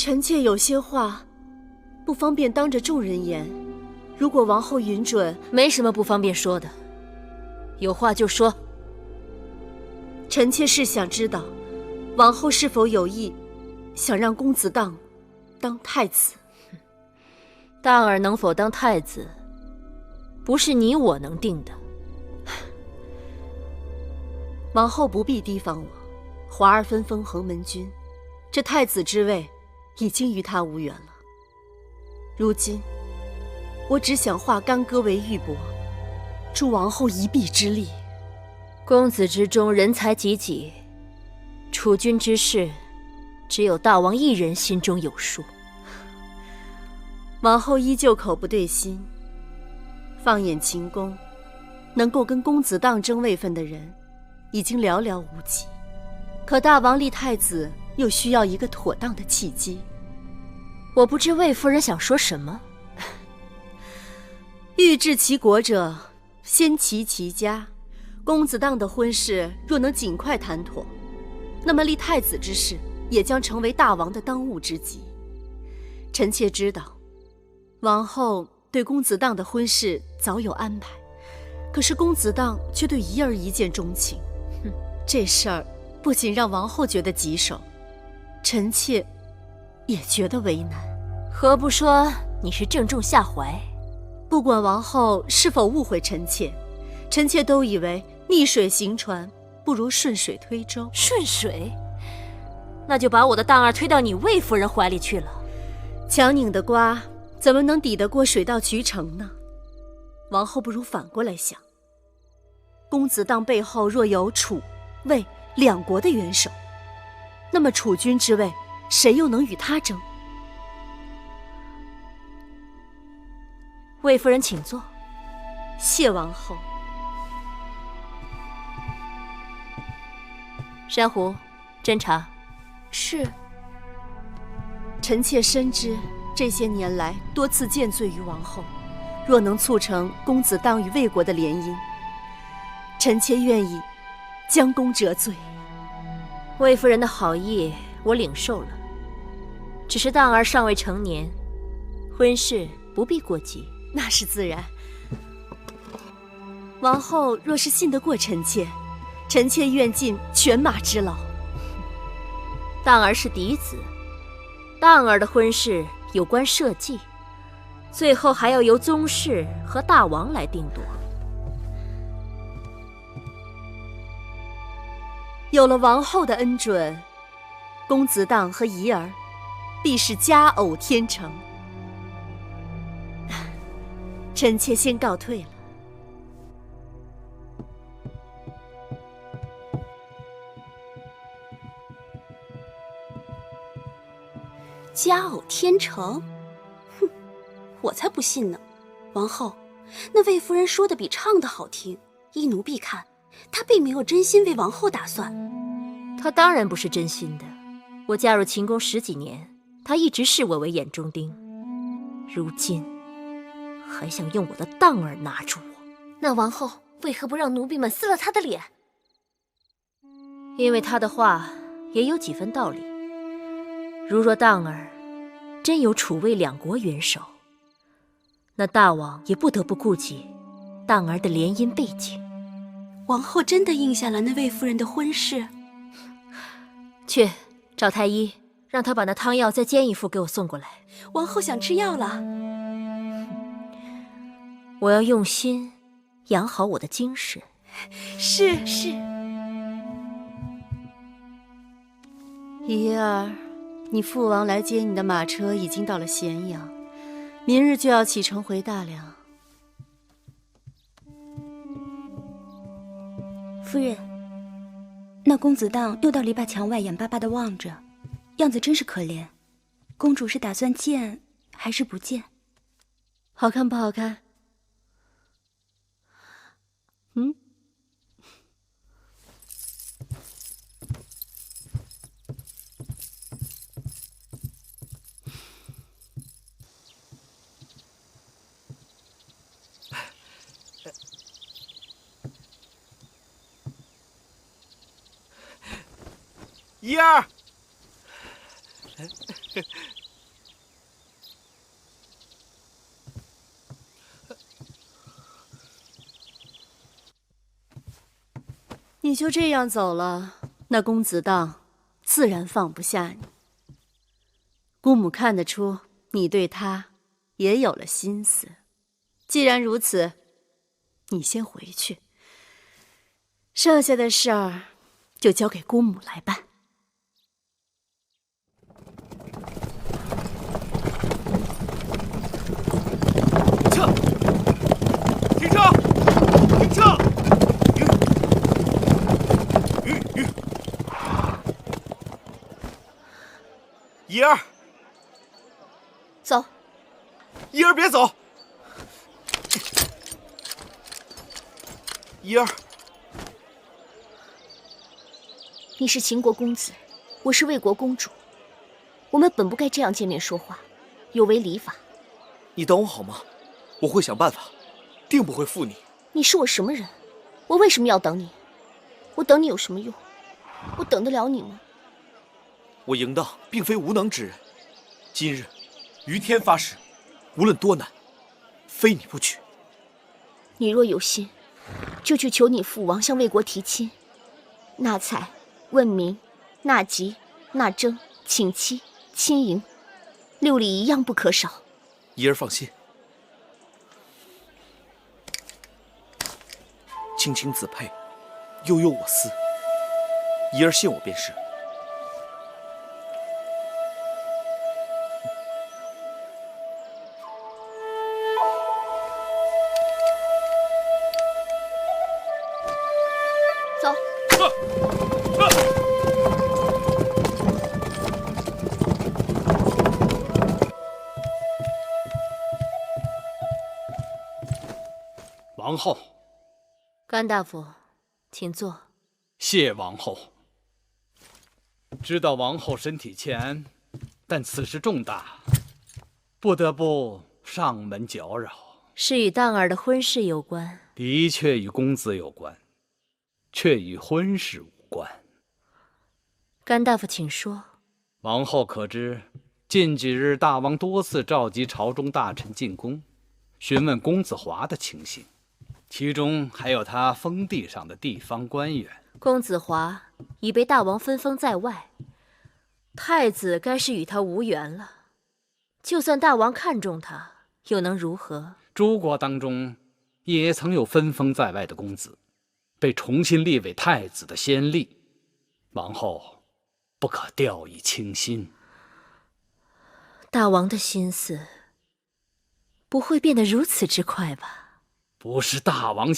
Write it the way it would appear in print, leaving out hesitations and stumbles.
臣妾有些話不方便当着众人言，如果王后允准，没什么不方便说的，有话就说。臣妾是想知道，王后是否有意想讓公子荡当太子？荡儿能否当太子，不是你我能定的。王后不必提防我，华儿分封衡门君，这太子之位已經與他無緣了。如今我只想化干戈為玉帛，助王後一臂之力。公子之中人才濟濟，儲君之事，只有大王一人心中有數。王后依舊口不對心。放眼秦宮，能夠跟公子蕩爭位分的人已經寥寥無幾，可大王立太子又需要一個妥當的契機。我不知魏夫人想說什麼。欲治其國者，先齊其家。公子蕩的婚事若能盡快談妥，那麼立太子之事也將成為大王的當務之急。臣妾知道，王後對公子蕩的婚事早有安排，可是公子蕩卻對儀兒一見鍾情。這事兒不僅讓王後覺得棘手，臣妾也覺得為難。何不說你是正中下懷？不管王後是否誤會臣妾，臣妾都以為逆水行船不如順水推舟。順水？那就把我的蕩兒推到你魏夫人懷裡去了。強擰的瓜怎麼能抵得過水到渠成呢？王後不如反過來想，公子蕩背後若有楚、魏兩國的元首，那麼儲君之位誰又能與他爭？魏夫人請坐。謝王後。珊瑚，斟茶。是。臣妾深知這些年來多次見罪於王後，若能促成公子蕩與魏國的聯姻，臣妾願意將功折罪。魏夫人的好意我領受了，只是蕩兒尚未成年，婚事不必過急。那是自然。王後若是信得過臣妾，臣妾願盡犬馬之勞。蕩兒是嫡子，蕩兒的婚事有關社稷，最後還要由宗室和大王來定奪。有了王後的恩准，公子蕩和儀兒必是佳偶天成。臣妾先告退了。佳偶天成？哼，我才不信呢！王后，那魏夫人说的比唱的好听，依奴婢看，她并没有真心为王后打算。她当然不是真心的。我嫁入秦宮10幾年，她一直視我為眼中釘，如今還想用我的蕩兒拿住我。那王後為何不讓奴婢們撕了她的臉？因為她的話也有幾分道理。如若蕩兒真有楚魏兩國元首，那大王也不得不顧及蕩兒的聯姻背景。王後真的應下了那魏夫人的婚事？去找太醫，讓他把那湯藥再煎一副給我送過來。王後想吃藥了。我要用心養好我的精神。是。儀兒，你父王來接你的馬車已經到了咸陽，明日就要啟程回大梁。夫人，那公子蕩又到籬笆牆外眼巴巴地望着，樣子真是可憐。公主是打算見還是不見？好看不好看？儀兒，你就这样走了，那公子荡自然放不下你。姑母看得出你对他也有了心思。既然如此，你先回去，剩下的事儿就交给姑母来办。停车！停车！怡儿，走。怡儿，别走！怡儿，你是秦国公子，我是魏国公主，我们本不该这样见面说话，有违礼法。你等我好吗？我会想办法，定不会负你。你是我什么人？我为什麼要等你？我等你有什麼用？我等得了你嗎？我嬴蕩並非無能之人，今日於天發誓，無論多難，非你不娶。你若有心，就去求你父王向魏國提親，納采、問名、納吉、納徵、請妻、親迎，6禮一樣不可少。怡兒放心，青青子佩，悠悠我思。怡兒信我便是。走。王后，甘大夫，请坐。謝王後。知道王后身體欠，但此事重大，不得不上門攪擾。是與蕩兒的婚事有關。的確與公子有關，卻與婚事無關。甘大夫請說。王后可知，近幾日大王多次召集朝中大臣進宮，詢問公子華的情形，其中還有他封地上的地方官員。公子華已被大王分封在外，太子該是與他無緣了。就算大王看重他，又能如何？諸國當中也曾有分封在外的公子，被重新立為太子的先例。王後不可掉以輕心。大王的心思不會變得如此之快吧？不是大王